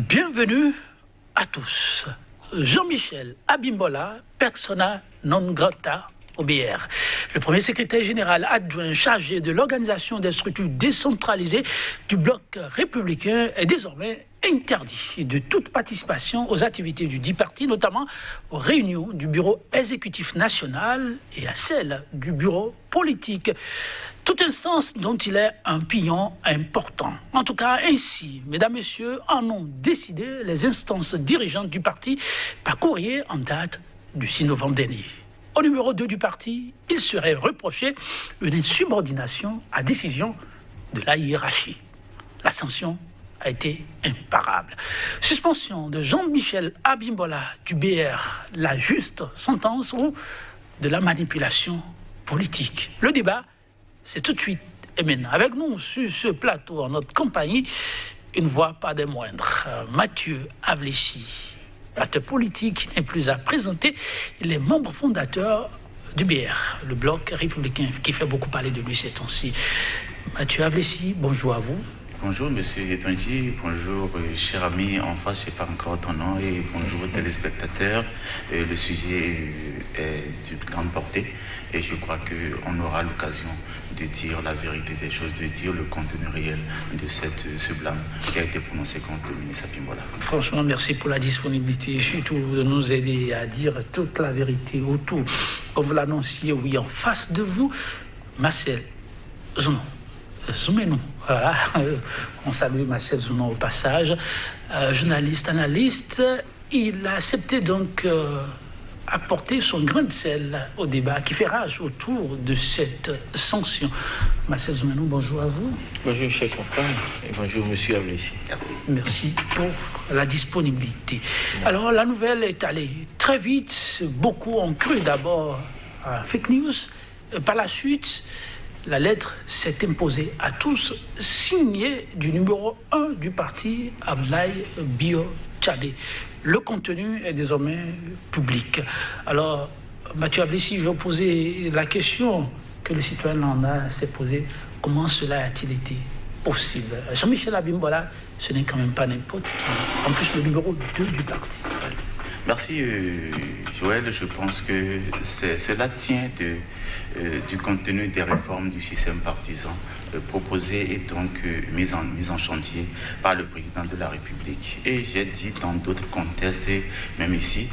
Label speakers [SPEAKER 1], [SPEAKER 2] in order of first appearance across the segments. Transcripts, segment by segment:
[SPEAKER 1] Bienvenue à tous. Jean-Michel Abimbola, persona non grata au BR. Le premier secrétaire général adjoint chargé de l'organisation des structures décentralisées du bloc républicain est désormais interdit de toute participation aux activités du dit parti, notamment aux réunions du bureau exécutif national et à celles du bureau politique. Toute instance dont il est un pignon important. En tout cas, ainsi, mesdames, messieurs, en ont décidé les instances dirigeantes du parti par courrier en date du 6 novembre dernier. Au numéro 2 du parti, il serait reproché une insubordination à décision de la hiérarchie. La sanction a été imparable. Suspension de Jean-Michel Abimbola du BR, la juste sentence ou de la manipulation politique. Le débat, c'est tout de suite et maintenant. Avec nous sur ce plateau, en notre compagnie, une voix pas des moindres, Mathieu Avlessi, acteur politique qui n'est plus à présenter. Il est membre fondateur du BR, le bloc républicain qui fait beaucoup parler de lui ces temps-ci. Mathieu Avlessi, bonjour à vous.
[SPEAKER 2] Bonjour Monsieur Etonji, bonjour cher ami, en face je ne sais pas encore ton nom, et bonjour aux téléspectateurs. Le sujet est d'une grande portée et je crois qu'on aura l'occasion de dire la vérité des choses, de dire le contenu réel de ce blâme qui a été prononcé contre le ministre Abimbola.
[SPEAKER 1] Franchement, merci pour la disponibilité et surtout de nous aider à dire toute la vérité autour. Comme vous l'annonciez, oui, en face de vous, Marcel Zounon. Zoumenou, voilà. On salue Marcel Zounon au passage. Journaliste, analyste, il a accepté donc apporter son grain de sel au débat qui fait rage autour de cette sanction. Marcel Zoumenou, bonjour à vous.
[SPEAKER 3] Bonjour, cher confrère, et bonjour, monsieur Avlessi.
[SPEAKER 1] Merci pour la disponibilité. Alors, la nouvelle est allée très vite. Beaucoup ont cru d'abord à fake news. Par la suite, la lettre s'est imposée à tous, signée du numéro 1 du parti, Abdoulaye Bio Tchadé. Le contenu est désormais public. Alors, Mathieu Avlessi, je vais vous poser la question que le citoyen Landa s'est posée. Comment cela a-t-il été possible? Jean-Michel Abimbola, ce n'est quand même pas n'importe qui. En plus, le numéro 2 du parti.
[SPEAKER 2] Merci Joël, je pense que cela tient du contenu des réformes du système partisan proposé et donc mise en chantier par le président de la République. Et j'ai dit dans d'autres contextes, et même ici,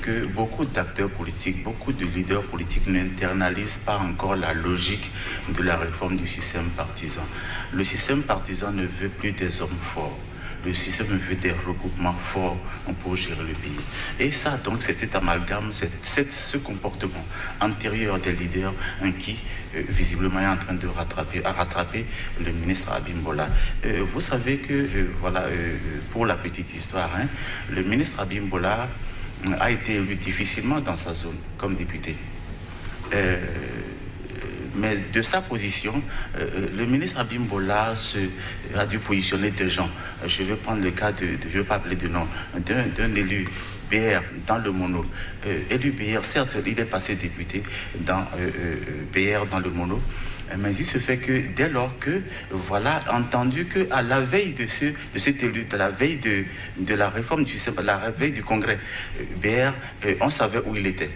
[SPEAKER 2] que beaucoup d'acteurs politiques, beaucoup de leaders politiques n'internalisent pas encore la logique de la réforme du système partisan. Le système partisan ne veut plus des hommes forts. Le système veut des regroupements forts pour gérer le pays. Et ça, donc, c'est cet amalgame, ce comportement antérieur des leaders qui, visiblement, est en train de rattraper le ministre Abimbola. Vous savez que, pour la petite histoire, le ministre Abimbola a été élu difficilement dans sa zone comme député. Mais de sa position, le ministre Abimbola a dû positionner des gens. Je vais prendre le cas je ne vais pas appeler de nom, d'un élu BR dans le Mono. Élu BR, certes, il est passé député dans BR dans le Mono, mais il se fait que dès lors que, voilà, entendu qu'à la veille de cet élu, à la veille de la réforme du système, à la veille du congrès BR, on savait où il était.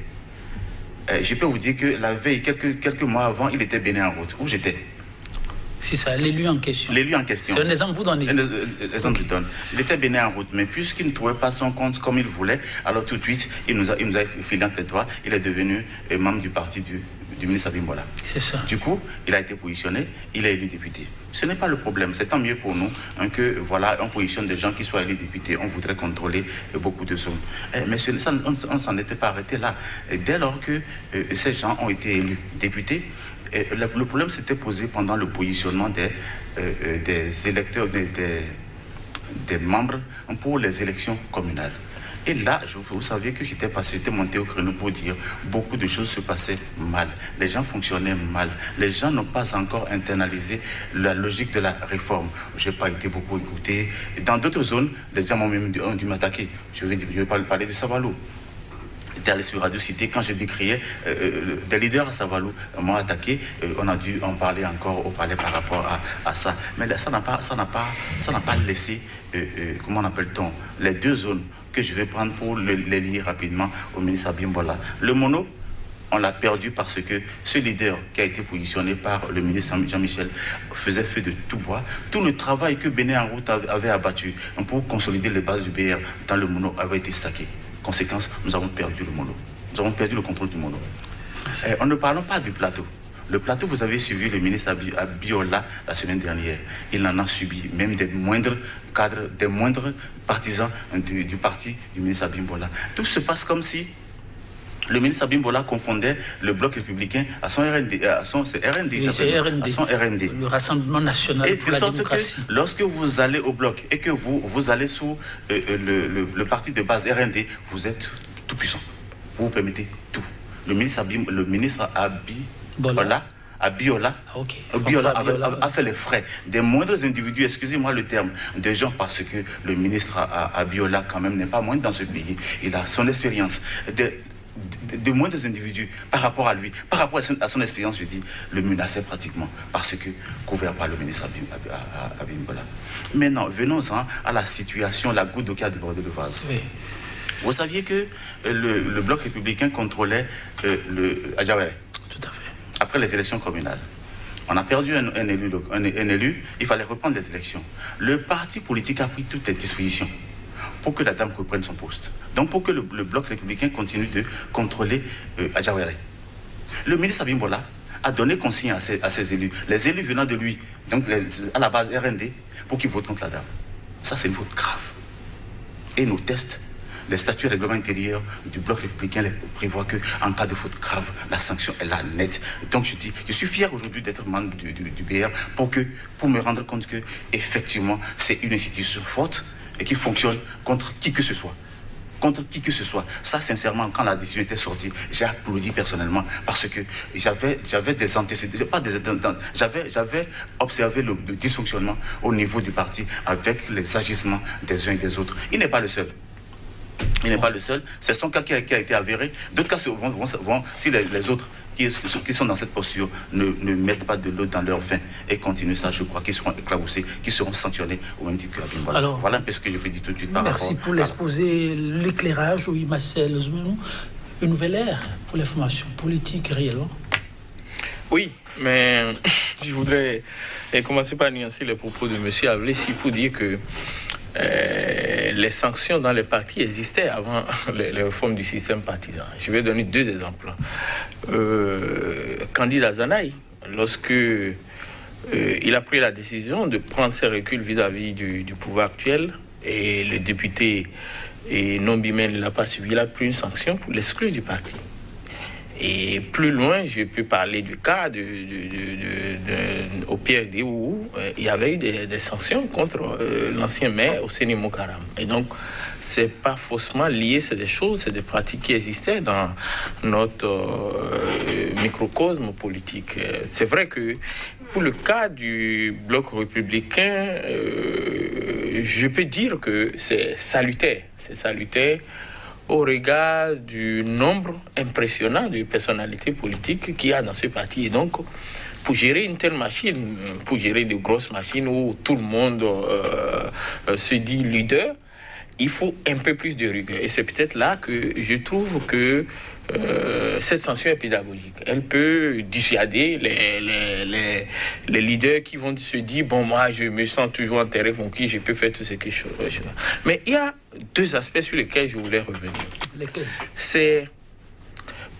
[SPEAKER 2] Je peux vous dire que la veille, quelques mois avant, il était béni en route. Où j'étais?
[SPEAKER 1] C'est ça, l'élu en question.
[SPEAKER 2] L'élu en question.
[SPEAKER 1] C'est un exemple vous donnez.
[SPEAKER 2] Exemple que je donne. Il était béni en route, mais puisqu'il ne trouvait pas son compte comme il voulait, alors tout de suite, il nous a filé entre les doigts. Il est devenu membre du parti du ministre Abimbola.
[SPEAKER 1] C'est ça.
[SPEAKER 2] Du coup, il a été positionné, il est élu député. Ce n'est pas le problème, c'est tant mieux pour nous que, voilà, on positionne des gens qui soient élus députés. On voudrait contrôler beaucoup de zones. Mais on ne s'en était pas arrêté là. Dès lors que ces gens ont été élus députés, le problème s'était posé pendant le positionnement des électeurs, des membres pour les élections communales. Et là, vous savez que j'étais monté au créneau pour dire beaucoup de choses se passaient mal. Les gens fonctionnaient mal. Les gens n'ont pas encore internalisé la logique de la réforme. Je n'ai pas été beaucoup écouté. Dans d'autres zones, les gens m'ont même dû m'attaquer. Je vais parler de Savalou. j'étais allé sur Radio Cité, quand je décriais des leaders à Savalou m'ont attaqué, on a dû en parler encore au palais par rapport à ça. Mais là, ça n'a pas laissé, comment on appelle-t-on, les deux zones que je vais prendre pour les lier rapidement au ministre Abimbola. Le mono, on l'a perdu parce que ce leader qui a été positionné par le ministre Jean-Michel faisait feu de tout bois. Tout le travail que Bénin en route avait abattu pour consolider les bases du BR dans le mono avait été saqué. Conséquence, nous avons perdu le mono. Nous avons perdu le contrôle du mono. Ne parlons pas du plateau. Le plateau, vous avez suivi le ministre Abiola la semaine dernière. Il en a subi, même des moindres cadres, des moindres partisans du parti du ministre Abimbola. Tout se passe comme si le ministre Abimbola confondait le bloc républicain à son RND, à son RND.
[SPEAKER 1] Le Rassemblement National pour la Démocratie.
[SPEAKER 2] Que lorsque vous allez au bloc et que vous allez sous le parti de base RND, vous êtes tout puissant. Vous vous permettez tout. Le ministre Abiola a fait les frais des moindres individus, excusez-moi le terme, des gens, parce que le ministre Abiola quand même n'est pas moindre dans ce pays. Il a son expérience. De moindres individus par rapport à lui, par rapport à son expérience, je dis, le menaçait pratiquement parce que couvert par le ministre Abimbola. Maintenant, venons-en à la situation, la goutte d'eau qui a débordé le vase. Oui. Vous saviez que le bloc républicain contrôlait le Adjawere.
[SPEAKER 1] Tout à fait.
[SPEAKER 2] Après les élections communales. On a perdu un élu, il fallait reprendre les élections. Le parti politique a pris toutes les dispositions pour que la dame reprenne son poste. Donc pour que le bloc républicain continue de contrôler Adjawere. Le ministre Abimbola a donné consigne à ses élus, les élus venant de lui, donc à la base RND, pour qu'ils votent contre la dame. Ça, c'est une faute grave. Et nos tests, les statuts et règlements intérieurs du bloc républicain prévoient qu'en cas de faute grave, la sanction est là, nette. Donc je dis, je suis fier aujourd'hui d'être membre du BR pour me rendre compte que effectivement c'est une institution forte et qui fonctionne contre qui que ce soit. Contre qui que ce soit. Ça, sincèrement, quand la décision était sortie, j'ai applaudi personnellement parce que j'avais des antécédents, j'avais observé le dysfonctionnement au niveau du parti avec les agissements des uns et des autres. Il n'est pas le seul. Il n'est pas le seul. C'est son cas qui a été avéré. D'autres cas vont si les autres qui sont dans cette posture ne mettent pas de l'eau dans leur vin et continuent ça, je crois qu'ils seront éclaboussés, qu'ils seront sanctionnés au même titre que Abimbola. Alors, voilà un peu ce que je peux dire tout de suite par rapport.
[SPEAKER 1] Merci pour l'exposé, l'éclairage, oui, Marcel Zoumenou. Une nouvelle ère pour l'information politique réellement.
[SPEAKER 3] Oui, mais je voudrais commencer par nuancer les propos de M. Avlessi pour dire que les sanctions dans les partis existaient avant les réformes du système partisan. Je vais donner deux exemples. Candide Azanaï, lorsque il a pris la décision de prendre ses reculs vis-à-vis du pouvoir actuel, et le député non-bimen ne l'a pas suivi, il a pris une sanction pour l'exclure du parti. Et plus loin, je peux parler du cas au PRD où il y avait eu des sanctions contre l'ancien maire Ousseini Mokaram. Et donc, c'est pas faussement lié, c'est des choses, c'est des pratiques qui existaient dans notre microcosme politique. C'est vrai que pour le cas du bloc républicain, je peux dire que c'est salutaire. C'est salutaire au regard du nombre impressionnant de personnalités politiques qu'il y a dans ce parti. Et donc, pour gérer une telle machine, pour gérer de grosses machines où tout le monde se dit leader, il faut un peu plus de rigueur. Et c'est peut-être là que je trouve que cette sanction est pédagogique. Elle peut dissuader les leaders qui vont se dire, bon, moi, je me sens toujours en terrain conquis, je peux faire tout ce que je veux. Mais il y a deux aspects sur lesquels je voulais revenir.
[SPEAKER 1] Lesquels ?
[SPEAKER 3] C'est,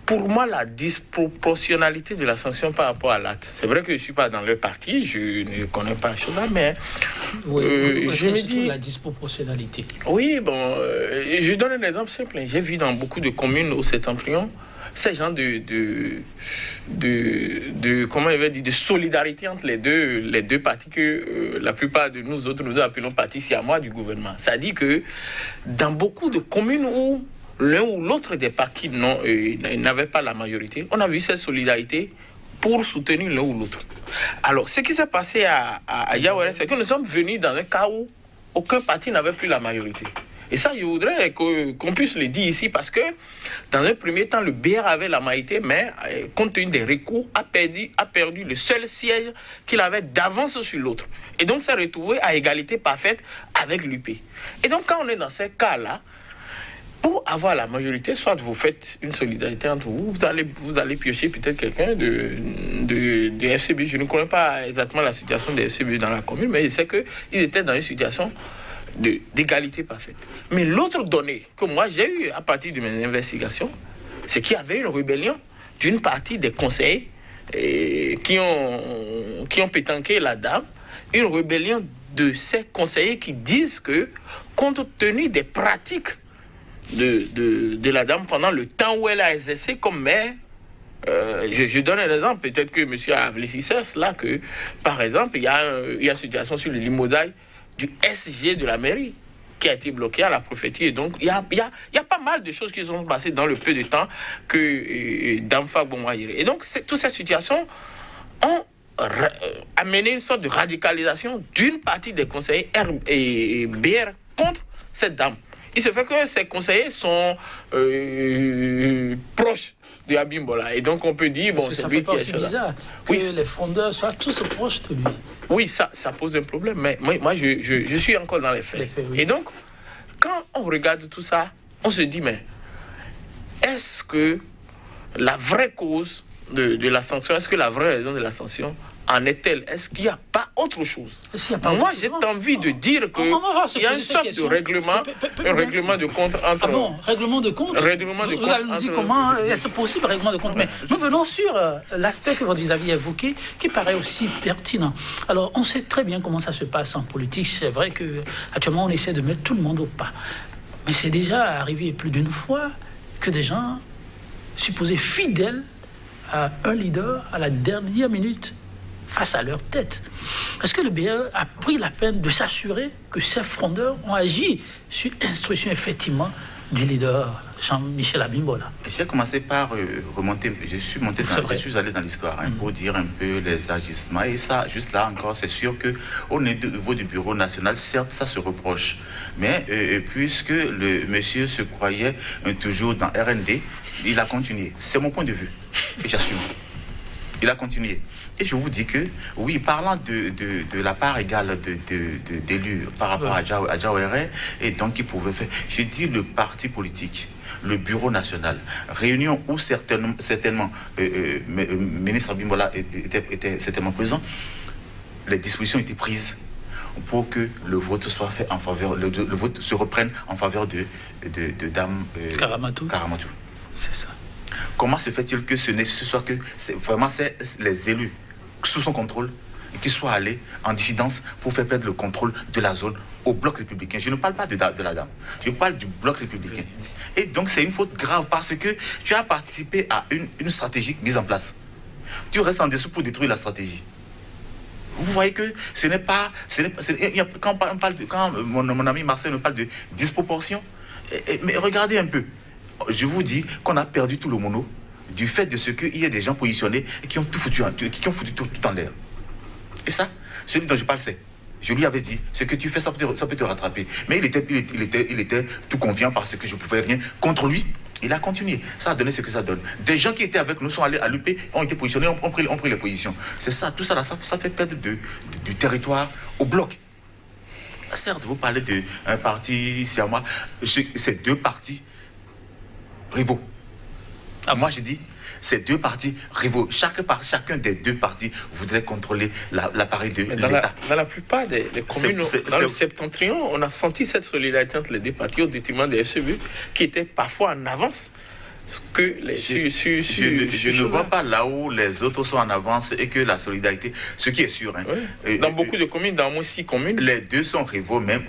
[SPEAKER 3] pour moi, la disproportionnalité de la sanction par rapport à l'acte. C'est vrai que je ne suis pas dans le parti, je ne connais pas ce là, mais
[SPEAKER 1] je me dis... La disproportionnalité.
[SPEAKER 3] Oui, bon, je donne un exemple simple. J'ai vu dans beaucoup de communes au Septentrion, ces gens comment il va dire, de solidarité entre les deux partis que la plupart de nous autres, nous appelons partis siamois du gouvernement. Ça dit que dans beaucoup de communes où l'un ou l'autre des partis n'avait pas la majorité, on a vu cette solidarité pour soutenir l'un ou l'autre. Alors, ce qui s'est passé à Yawere, c'est que nous sommes venus dans un cas où aucun parti n'avait plus la majorité. Et ça, je voudrais qu'on puisse le dire ici parce que, dans un premier temps, le BR avait la majorité, mais compte tenu des recours, a perdu le seul siège qu'il avait d'avance sur l'autre. Et donc, s'est retrouvé à égalité parfaite avec l'UP. Et donc, quand on est dans ces cas-là, pour avoir la majorité, soit vous faites une solidarité entre vous, vous allez piocher peut-être quelqu'un de FCB. Je ne connais pas exactement la situation des FCB dans la commune, mais je sais qu'ils étaient dans une situation d'égalité parfaite. Mais l'autre donnée que moi j'ai eue à partir de mes investigations, c'est qu'il y avait une rébellion d'une partie des conseillers qui ont pétanqué la dame, une rébellion de ces conseillers qui disent que, compte tenu des pratiques de la dame pendant le temps où elle a exercé comme maire, je donne un exemple, peut-être que monsieur a réfléchi là, que par exemple, il y a une situation sur le limousage du SG de la mairie qui a été bloqué à la préfecture. Et donc, il y a pas mal de choses qui sont passées dans le peu de temps que Dame Fagbon-Wahire. Et donc, toutes ces situations ont amené une sorte de radicalisation d'une partie des conseillers et BR contre cette dame. Il se fait que ces conseillers sont proches de Abimbola. Et donc, on peut dire, bon, c'est lui qui est
[SPEAKER 1] bizarre que les frondeurs soient tous proches de lui.
[SPEAKER 3] Oui, ça pose un problème, mais moi je suis encore dans les faits. Oui. Et donc, quand on regarde tout ça, on se dit, mais est-ce que la vraie cause de la sanction, est-ce que la vraie raison de la sanction en est-elle? Est-ce qu'il n'y a pas autre chose? Moi, j'ai envie de dire qu'il y a une sorte de règlement, un règlement de compte entre...
[SPEAKER 1] Ah bon, règlement de compte? Vous allez nous dire comment est-ce possible, règlement de compte? Mais nous venons sur l'aspect que votre vis-à-vis évoqué, qui paraît aussi pertinent. Alors, on sait très bien comment ça se passe en politique. C'est vrai qu'actuellement, on essaie de mettre tout le monde au pas. Mais c'est déjà arrivé plus d'une fois que des gens supposés fidèles à un leader à la dernière minute face à leur tête. Est-ce que le BR a pris la peine de s'assurer que ces frondeurs ont agi sur instruction effectivement du leader Jean-Michel Abimbola?
[SPEAKER 2] J'ai commencé par remonter, je suis allé dans l'histoire pour dire un peu les agissements. Et ça, juste là encore, c'est sûr qu'au niveau du bureau national, certes, ça se reproche. Mais puisque le monsieur se croyait toujours dans RND, il a continué. C'est mon point de vue. Et j'assume. Il a continué. Et je vous dis que, oui, parlant de la part égale d'élus par rapport à Diawara, et donc il pouvait faire, je dis le parti politique, le bureau national, réunion où certainement ministre Abimbola était certainement présent, les dispositions étaient prises pour que le vote soit fait en faveur, le vote se reprenne en faveur de Dame
[SPEAKER 1] Karamatou.
[SPEAKER 2] C'est ça. Comment se fait-il que ce soit que vraiment les élus sous son contrôle qui soient allés en dissidence pour faire perdre le contrôle de la zone au bloc républicain? Je ne parle pas de la dame, je parle du bloc républicain. Et donc c'est une faute grave parce que tu as participé à une stratégie mise en place. Tu restes en dessous pour détruire la stratégie. Vous voyez que ce n'est pas... Quand mon ami Marcel me parle de disproportion, mais regardez un peu. Je vous dis qu'on a perdu tout le mono du fait de ce qu'il y a des gens positionnés et qui ont tout foutu, tout en l'air. Et ça, celui dont je parle, c'est... Je lui avais dit, ce que tu fais, ça peut te rattraper. Mais il était tout confiant parce que je ne pouvais rien contre lui. Il a continué. Ça a donné ce que ça donne. Des gens qui étaient avec nous sont allés à l'UP, ont été positionnés, ont pris les positions. C'est ça, tout ça, là, ça fait perdre du territoire au bloc. Certes, vous parlez d'un parti siamois, c'est deux partis rivaux. Moi, j'ai dit, c'est deux partis rivaux. Chacun des deux partis voudrait contrôler l'appareil de l'État.
[SPEAKER 3] Dans la plupart des communes, dans le septentrion, on a senti cette solidarité entre les deux partis au détriment des FCB qui étaient parfois en avance. Que je
[SPEAKER 2] ne vois pas là où les autres sont en avance et que la solidarité, ce qui est sûr.
[SPEAKER 3] Dans beaucoup de communes, dans moins 6 communes.
[SPEAKER 2] Les deux sont rivaux, même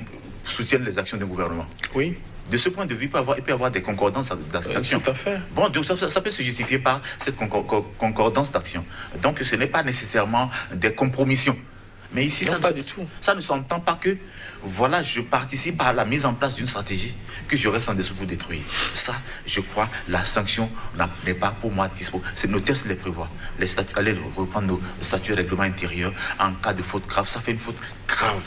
[SPEAKER 2] soutiennent les actions du gouvernement.
[SPEAKER 3] Oui.
[SPEAKER 2] De ce point de vue, il peut y avoir des concordances d'action.
[SPEAKER 3] Tout à fait.
[SPEAKER 2] Bon, donc ça peut se justifier par cette concordance d'action. Donc ce n'est pas nécessairement des compromissions. Mais ici, ça ne s'entend pas que, voilà, je participe à la mise en place d'une stratégie que je reste en dessous pour détruire. Ça, je crois, la sanction n'est pas pour moi dispo. Nos tests les prévoient. Allez reprendre nos statuts et règlements intérieurs en cas de faute grave. Ça fait une faute grave.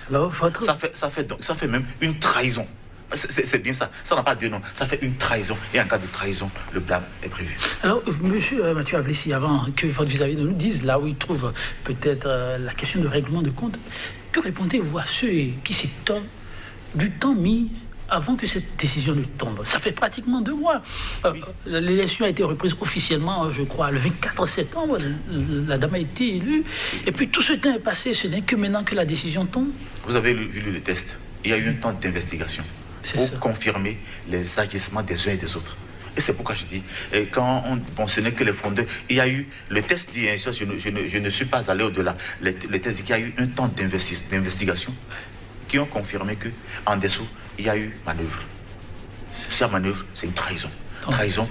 [SPEAKER 1] Alors,
[SPEAKER 2] ça fait même une trahison. C'est bien ça. Ça n'a pas de nom. Ça fait une trahison. Et en cas de trahison, le blâme est prévu.
[SPEAKER 1] Alors, monsieur Mathieu Avlessi, avant que votre vis-à-vis nous dise là où il trouve peut-être la question de règlement de compte, que répondez-vous à ceux qui s'étonnent du temps mis avant que cette décision ne tombe? Ça fait pratiquement 2 mois. L'élection a été reprise officiellement, je crois, le 24 septembre. La dame a été élue. Et puis tout ce temps est passé. Ce n'est que maintenant que la décision tombe.
[SPEAKER 2] Vous avez lu le test. Il y a eu un temps d'investigation pour confirmer les agissements des uns et des autres. Et c'est pourquoi je dis, ce n'est que les fondeurs. Il y a eu, le test dit, je ne suis pas allé au-delà. Le test dit qu'il y a eu un temps d'investigation qui ont confirmé qu'en dessous, il y a eu manœuvre. Cette manœuvre, c'est une trahison. Trahison,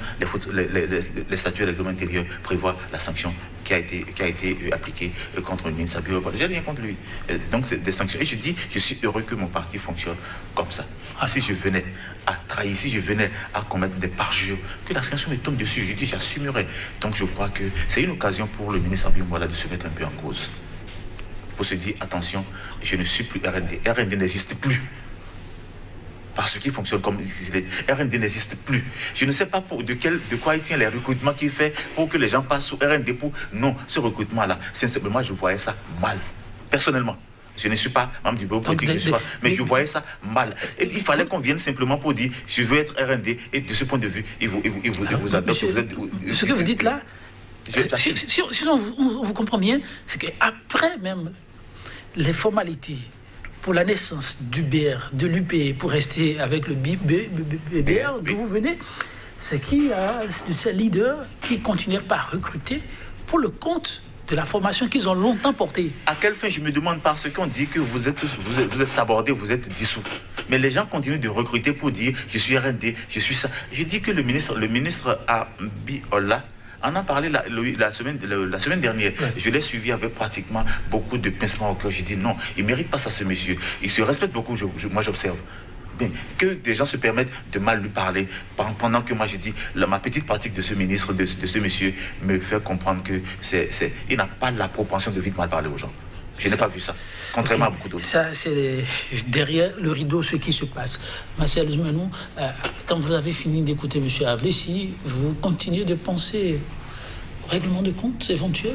[SPEAKER 2] les statuts et règlements intérieurs prévoient la sanction qui a été appliquée contre le ministre Abiola. J'ai rien contre lui. Donc, c'est des sanctions. Et je dis, je suis heureux que mon parti fonctionne comme ça. Si je venais à trahir, si je venais à commettre des parjures, que la sanction me tombe dessus, je dis, j'assumerai. Donc, je crois que c'est une occasion pour le ministre Abiola de se mettre un peu en cause. Pour se dire, attention, je ne suis plus RND. RND n'existe plus. Parce qu'il fonctionne comme RND n'existe plus. Je ne sais pas de quoi il tient les recrutements qu'il fait pour que les gens passent sous RND. Non, ce recrutement-là, sincèrement, je voyais ça mal. Personnellement. Je ne suis pas membre du bureau politique, mais je voyais ça mal. Et il fallait qu'on vienne simplement pour dire, je veux être RND, et de ce point de vue, il vous adopte.
[SPEAKER 1] Ce que vous dites là, si on vous comprend bien, c'est qu'après même les formalités pour la naissance du BR, de l'UP, pour rester avec le BR d'où vous venez, c'est qu'il y a de ces leaders qui continuaient par recruter pour le compte de la formation qu'ils ont longtemps portée.
[SPEAKER 2] À quelle fin, je me demande, parce qu'on dit que vous êtes sabordé, vous êtes dissous. Mais les gens continuent de recruter pour dire, je suis RND, je suis ça. Je dis que le ministre Abiola on a parlé la semaine dernière. Ouais. Je l'ai suivi avec pratiquement beaucoup de pincements au cœur. J'ai dit non, il ne mérite pas ça, ce monsieur. Il se respecte beaucoup, moi j'observe. Bien, que des gens se permettent de mal lui parler pendant que moi je dis ma petite pratique de ce ministre, de ce monsieur me fait comprendre que il n'a pas la propension de vite mal parler aux gens. Je n'ai pas vu ça, contrairement à beaucoup d'autres.
[SPEAKER 1] Ça, c'est derrière le rideau ce qui se passe. Marcel Menou, quand vous avez fini d'écouter M. Avlessi, vous continuez de penser au règlement de compte éventuel?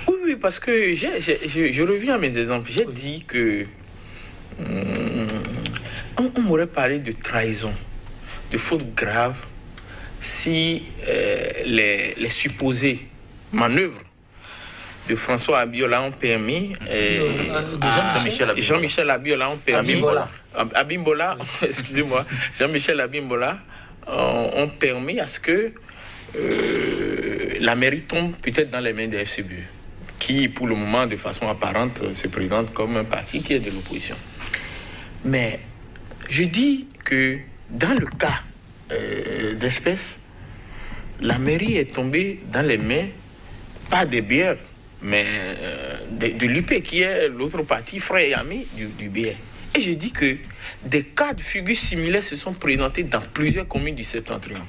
[SPEAKER 3] Oui, parce que je reviens à mes exemples. J'ai dit que on m'aurait parlé de trahison, de faute grave, si les supposées manœuvres de François Abiola ont permis, Jean-Michel Abiola ont permis, Abimbola, excusez-moi, Jean-Michel Abimbola ont permis à ce que la mairie tombe peut-être dans les mains des FCBU, qui pour le moment de façon apparente se présente comme un parti qui est de l'opposition. Mais je dis que dans le cas d'espèce, la mairie est tombée dans les mains, pas des bières, mais de l'UP, qui est l'autre parti, frère et ami du BR. Et je dis que des cas de figure similaires se sont présentés dans plusieurs communes du Septentrion.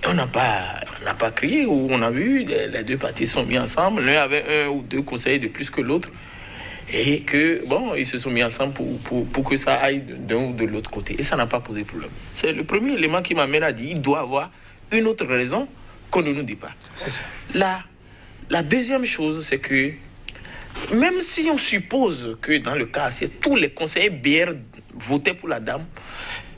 [SPEAKER 3] Et on n'a pas crié, où on a vu, les deux partis sont mis ensemble, l'un avait 1 ou 2 conseillers de plus que l'autre, et que, ils se sont mis ensemble pour que ça aille d'un ou de l'autre côté. Et ça n'a pas posé problème. C'est le premier élément qui m'amène à dire, il doit avoir une autre raison qu'on ne nous dit pas.
[SPEAKER 1] C'est ça.
[SPEAKER 3] La deuxième chose, c'est que même si on suppose que dans le cas, si tous les conseillers BR votaient pour la dame,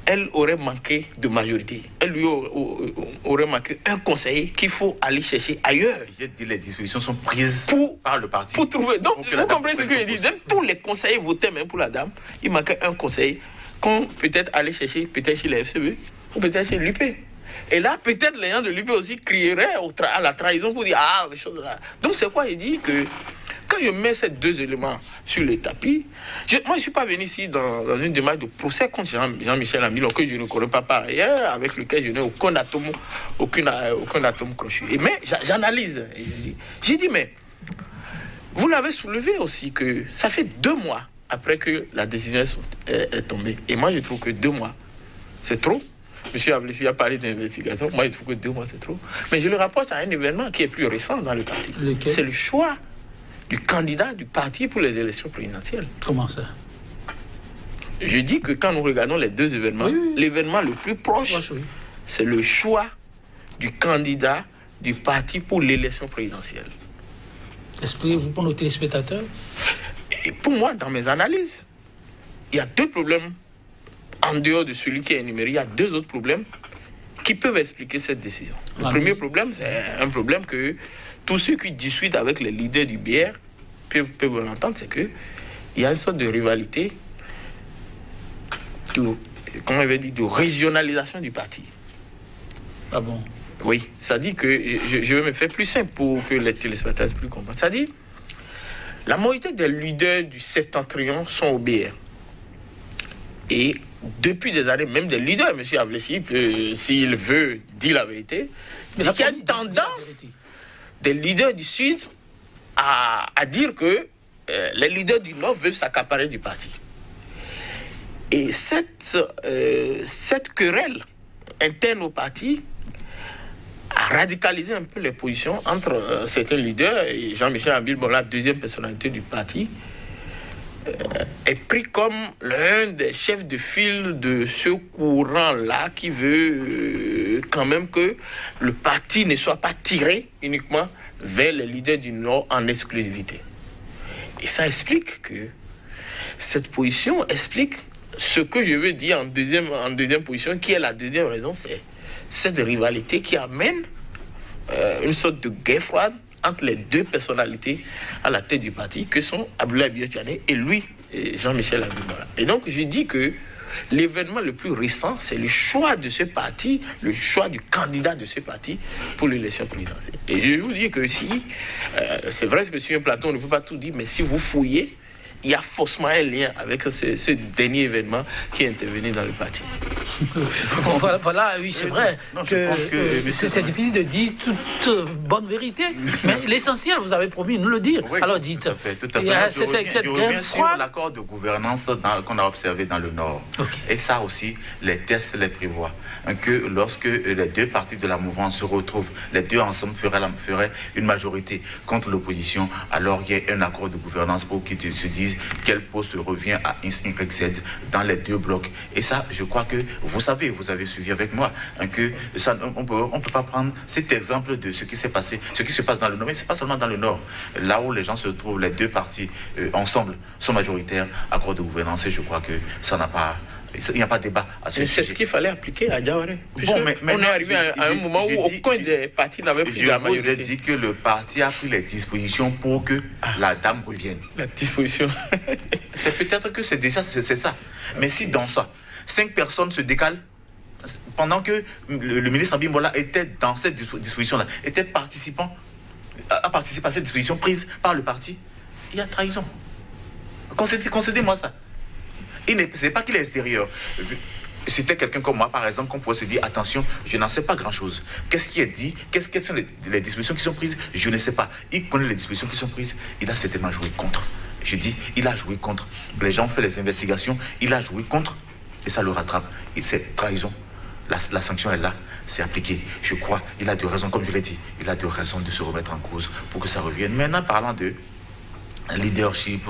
[SPEAKER 3] elle aurait manqué de majorité. Elle lui aurait manqué un conseiller qu'il faut aller chercher ailleurs.
[SPEAKER 2] J'ai dit les dispositions sont prises par le parti.
[SPEAKER 3] Pour trouver. Donc, vous comprenez ce que je dis. Même tous les conseillers votaient même pour la dame. Il manquait un conseiller qu'on peut-être aller chercher, peut-être chez les FCB ou peut-être chez l'UP. Et là, peut-être les gens de l'UP aussi crieraient à la trahison pour dire les choses là. Donc, c'est quoi il dit que quand je mets ces 2 éléments sur le tapis, moi, je ne suis pas venu ici dans une démarche de procès contre Jean-Michel Amilon, que je ne connais pas par ailleurs, avec lequel je n'ai aucun atome crochu. Mais j'analyse. J'ai dit, mais vous l'avez soulevé aussi, que ça fait 2 mois après que la décision est tombée. Et moi, je trouve que 2 mois, c'est trop. M. Avlessi a parlé d'investigation. Moi, je trouve que 2 mois, c'est trop. Mais je le rapporte à un événement qui est plus récent dans le parti.
[SPEAKER 1] Lequel?
[SPEAKER 3] C'est le choix du candidat du parti pour les élections présidentielles.
[SPEAKER 1] Comment ça?
[SPEAKER 3] Je dis que quand nous regardons les deux événements, l'événement le plus proche, c'est le choix du candidat du parti pour l'élection présidentielle.
[SPEAKER 1] Expliquez-vous pour nos téléspectateurs.
[SPEAKER 3] Et pour moi, dans mes analyses, il y a deux problèmes. En dehors de celui qui est énuméré, il y a deux autres problèmes qui peuvent expliquer cette décision. Le premier problème, c'est un problème que tous ceux qui discutent avec les leaders du BR peuvent l'entendre, c'est qu'il y a une sorte de rivalité, de régionalisation du parti.
[SPEAKER 1] Ah bon?
[SPEAKER 3] Oui, ça dit que, je vais me faire plus simple pour que les téléspectateurs puissent comprendre. Ça dit, la majorité des leaders du septentrion sont au BR. Et depuis des années, même des leaders, M. Avlessi, s'il veut dire la vérité, il y a une tendance des leaders du Sud à dire que les leaders du Nord veulent s'accaparer du parti. Et cette querelle interne au parti a radicalisé un peu les positions entre certains leaders, et Jean-Michel Abimbola, deuxième personnalité du parti, est pris comme l'un des chefs de file de ce courant-là qui veut quand même que le parti ne soit pas tiré uniquement vers les leaders du Nord en exclusivité. Et ça explique que cette position explique ce que je veux dire en deuxième position, qui est la deuxième raison, c'est cette rivalité qui amène une sorte de guerre froide entre les deux personnalités à la tête du parti, que sont Abdoulaye Biotchane et lui, Jean-Michel Abimbola. Et donc, je dis que l'événement le plus récent, c'est le choix de ce parti, le choix du candidat de ce parti pour l'élection présidentielle. Et je vous dis que si, c'est vrai que sur un plateau, on ne peut pas tout dire, mais si vous fouillez, il y a forcément un lien avec ce dernier événement qui est intervenu dans le parti.
[SPEAKER 1] Voilà, oui, c'est vrai. C'est difficile de dire toute bonne vérité, mais l'essentiel, vous avez promis de nous le dire.
[SPEAKER 2] Oui,
[SPEAKER 1] alors dites.
[SPEAKER 2] Tout à fait. Je reviens sur l'accord de gouvernance qu'on a observé dans le Nord. Okay. Et ça aussi, les tests les prévoient. Que lorsque les deux partis de la mouvance se retrouvent, les deux ensemble feraient une majorité contre l'opposition, alors il y a un accord de gouvernance pour qu'ils se disent quel poste revient à XYZ dans les deux blocs. Et ça, je crois que vous savez, vous avez suivi avec moi, que ça, on peut pas prendre cet exemple de ce qui s'est passé, ce qui se passe dans le Nord, mais c'est pas seulement dans le Nord. Là où les gens se trouvent, les deux partis ensemble sont majoritaires, accord de gouvernance, et je crois que ça n'a pas... Il n'y a pas de débat à ce sujet.
[SPEAKER 3] C'est ce qu'il fallait appliquer à Diawaré. Bon, on est arrivé à un moment où aucun des partis n'avait pris la majorité.
[SPEAKER 2] Je vous ai dit que le parti a pris les dispositions pour que la dame revienne.
[SPEAKER 3] La disposition.
[SPEAKER 2] C'est peut-être que c'est déjà c'est ça. Mais si dans ça, 5 personnes se décalent, pendant que le ministre Abimbola était dans cette disposition-là, était a participé à cette disposition prise par le parti, il y a trahison. Concédez-moi ça. C'est pas qu'il est extérieur. C'était quelqu'un comme moi, par exemple, qu'on pourrait se dire attention, je n'en sais pas grand-chose. Qu'est-ce qui est dit? Quelles sont les dispositions qui sont prises? Je ne sais pas. Il connaît les dispositions qui sont prises. Il a certainement joué contre. Je dis, il a joué contre. Les gens ont fait les investigations. Il a joué contre. Et ça le rattrape. C'est trahison. La sanction est là. C'est appliqué. Je crois. Il a de raisons, comme je l'ai dit. Il a de raisons de se remettre en cause pour que ça revienne. Maintenant, parlant de leadership,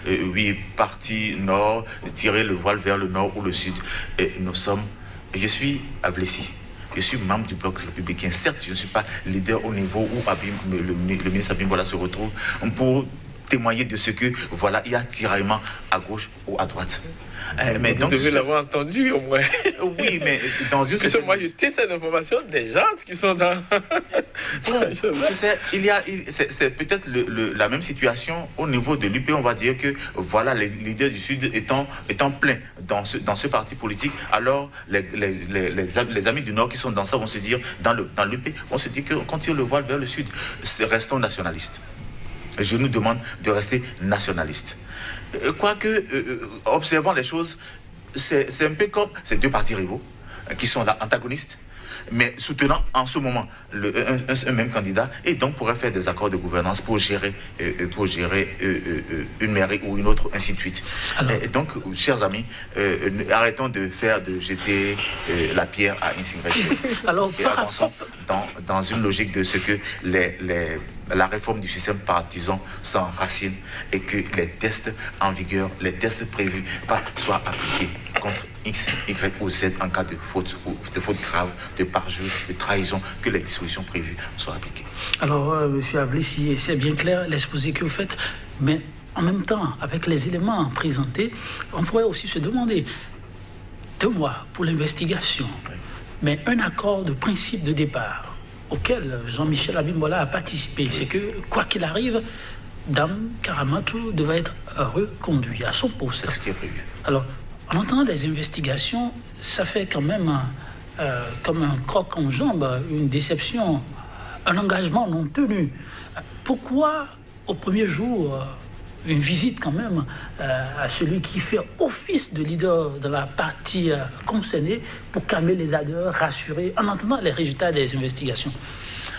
[SPEAKER 2] oui, parti nord, tirer le voile vers le nord ou le sud. Je suis Avlessi. Je suis membre du bloc républicain. Certes, je ne suis pas leader au niveau où le ministre Abimbola se retrouve pour témoigner de ce que, voilà, il y a tiraillement à gauche ou à droite.
[SPEAKER 3] Mais vous devez l'avoir entendu au moins.
[SPEAKER 2] Oui, mais dans une...
[SPEAKER 3] Parce que moi, je tiens cette information des gens qui sont dans...
[SPEAKER 2] c'est peut-être la même situation au niveau de l'UP. On va dire que, voilà, les leaders du Sud étant pleins dans ce parti politique, alors les amis du Nord qui sont dans ça vont se dire, dans l'UP, vont se dire qu'on tire le voile vers le Sud. Restons nationalistes. Je nous demande de rester nationalistes. Quoique, observant les choses, c'est un peu comme ces deux partis rivaux qui sont là, antagonistes, mais soutenant en ce moment un même candidat, et donc pourrait faire des accords de gouvernance pour gérer une mairie ou une autre, ainsi de suite. Et donc, chers amis, arrêtons de jeter la pierre à XYZ. Et avançons dans une logique de ce que la réforme du système partisan s'enracine et que les tests en vigueur, les tests prévus, soient appliqués contre X, Y ou Z en cas de faute grave, de parjure, de trahison, que les dispositions prévues soient appliquées.
[SPEAKER 1] Alors, M. Avlissi, c'est bien clair l'exposé que vous faites, mais en même temps, avec les éléments présentés, on pourrait aussi se demander 2 mois pour l'investigation, mais un accord de principe de départ auquel Jean-Michel Abimbola a participé, c'est que, quoi qu'il arrive, Dame Karamatou devait être reconduit à son poste.
[SPEAKER 2] C'est ce qui est prévu.
[SPEAKER 1] Alors, en entendant les investigations, ça fait quand même comme un croc en jambe, une déception, un engagement non tenu. Pourquoi, au premier jour, une visite quand même à celui qui fait office de leader de la partie concernée pour calmer les ardeurs, rassurer, en entendant les résultats des investigations?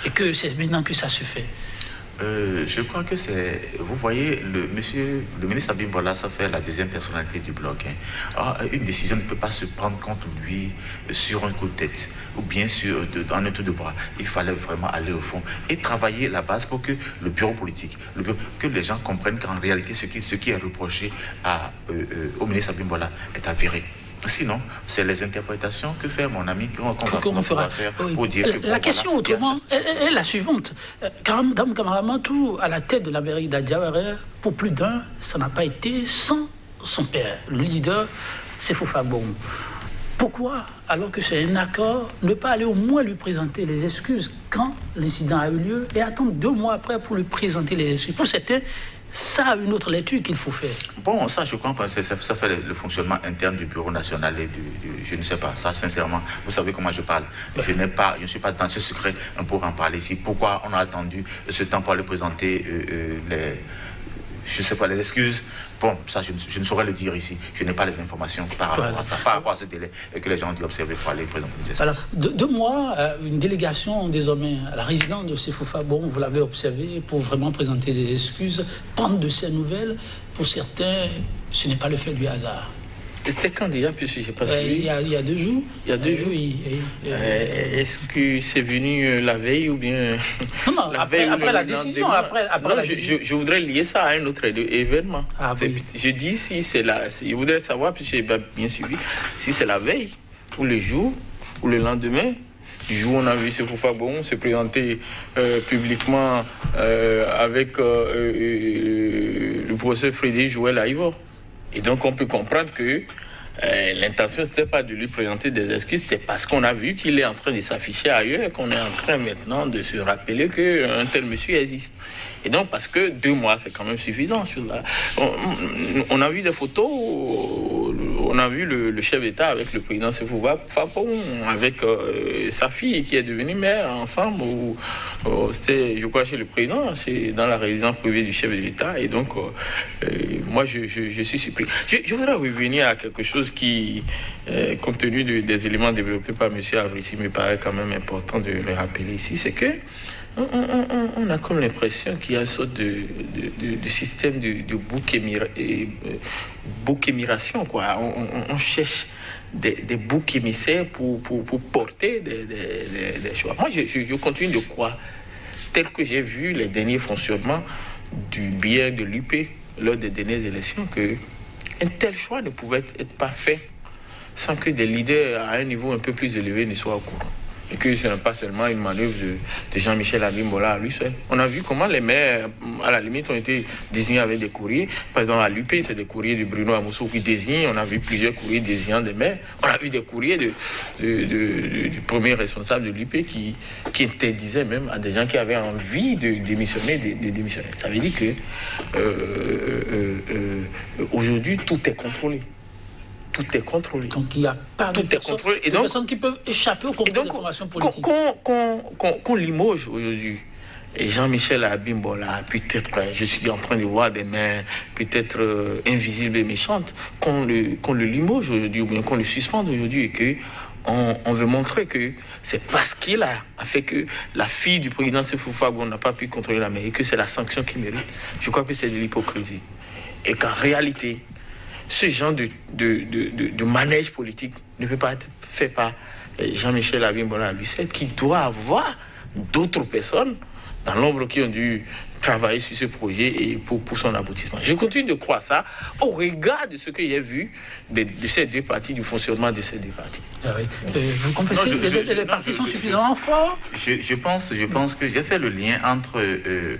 [SPEAKER 1] Et que c'est maintenant que ça se fait.
[SPEAKER 2] Je crois que c'est... Vous voyez, le ministre Abimbola, ça fait la deuxième personnalité du bloc. Alors, une décision ne peut pas se prendre contre lui sur un coup de tête ou bien en un tour de bras. Il fallait vraiment aller au fond et travailler la base pour que le bureau politique, que les gens comprennent qu'en réalité, ce qui est reproché au ministre Abimbola est avéré. Sinon, c'est les interprétations que fait mon ami qu'on va faire pour dire que...
[SPEAKER 1] La question, autrement, est la suivante. Dame Karamatou, à la tête de la mairie d'Adiawara, pour plus d'un, ça n'a pas été sans son père, le leader, Séfou Fagbon. Pourquoi, alors que c'est un accord, ne pas aller au moins lui présenter les excuses quand l'incident a eu lieu et attendre 2 mois après pour lui présenter les excuses? Pour certains, ça a une autre lecture qu'il faut faire.
[SPEAKER 2] Bon, ça, je comprends, ça fait le fonctionnement interne du Bureau national et je ne sais pas, ça, sincèrement, vous savez comment je parle. Je ne suis pas dans ce secret pour en parler ici. Pourquoi on a attendu ce temps pour aller présenter les excuses? Bon, ça, je ne saurais le dire ici. Je n'ai pas les informations par rapport à ça, par rapport à ce délai que les gens ont dû observer pour aller présenter les excuses.
[SPEAKER 1] Alors, 2 mois, une délégation désormais à la résidence de Séfou Fagbon, vous l'avez observé, pour vraiment présenter des excuses, prendre de ces nouvelles. Pour certains, ce n'est pas le fait du hasard.
[SPEAKER 3] C'était quand déjà, puisque je n'ai pas suivi?
[SPEAKER 1] Il y a 2 jours.
[SPEAKER 3] Il y a 2 jours. Est-ce que c'est venu la veille ou bien...
[SPEAKER 1] Non, après la décision.
[SPEAKER 3] Je voudrais lier ça à un autre événement.
[SPEAKER 1] Oui.
[SPEAKER 3] Je dis si c'est je voudrais savoir, puisque je n'ai pas bien suivi, si c'est la veille, ou le jour, ou le lendemain. Du jour où on a vu Séfou Fagbon se présenter publiquement avec le professeur Frédéric Joël Aïvo. Et donc, on peut comprendre que l'intention, ce n'était pas de lui présenter des excuses, c'était parce qu'on a vu qu'il est en train de s'afficher ailleurs et qu'on est en train maintenant de se rappeler qu'un tel monsieur existe. Et donc, parce que 2 mois, c'est quand même suffisant. On a vu des photos, on a vu le chef d'État avec le président Séfou Fagbon, avec sa fille qui est devenue mère ensemble. C'était, je crois, chez le président, dans la résidence privée du chef de l'État. Et donc, moi, je suis surpris. Je voudrais revenir à quelque chose qui, compte tenu des éléments développés par M. Avlissi, me paraît quand même important de le rappeler ici, c'est que on a comme l'impression qu'il y a une sorte de système de bouc émiration, quoi. On cherche des boucs émissaires pour porter des choix. Moi, je continue de croire, tel que j'ai vu les derniers fonctionnements du biais de l'UP lors des dernières élections, qu'un tel choix ne pouvait être pas fait sans que des leaders à un niveau un peu plus élevé ne soient au courant. Et que ce n'est pas seulement une manœuvre de Jean-Michel Abimbola à lui seul. On a vu comment les maires, à la limite, ont été désignés avec des courriers. Par exemple, à l'UP, c'est des courriers de Bruno Amoussou qui désignent. On a vu plusieurs courriers désignant des maires. On a vu des courriers du premier responsable de l'UP qui interdisait même à des gens qui avaient envie de démissionner, de démissionner. Ça veut dire que aujourd'hui, tout est contrôlé. Tout est contrôlé.
[SPEAKER 1] Donc il n'y a pas de personnes qui peuvent échapper au contrôle de l'information politique.
[SPEAKER 3] Qu'on limoge aujourd'hui, et Jean-Michel Abimbola, peut-être, je suis en train de voir des mains peut-être invisibles et méchantes, qu'on le limoge aujourd'hui, ou bien qu'on le suspende aujourd'hui, et qu'on veut montrer que c'est parce qu'il a fait que la fille du président Séfou Fagbon n'a pas pu contrôler la mairie, que c'est la sanction qu'il mérite. Je crois que c'est de l'hypocrisie. Et qu'en réalité, ce genre de manège politique ne peut pas être fait par Jean-Michel Abimbola à lui seul, qui doit avoir d'autres personnes dans l'ombre qui ont dû travailler sur ce projet et pour son aboutissement. Je continue de croire ça au regard de ce que j'ai vu de ces deux partis, du fonctionnement de ces deux partis.
[SPEAKER 1] Ah oui. Vous confessez que les partis sont suffisamment forts?
[SPEAKER 2] Je pense que j'ai fait le lien entre,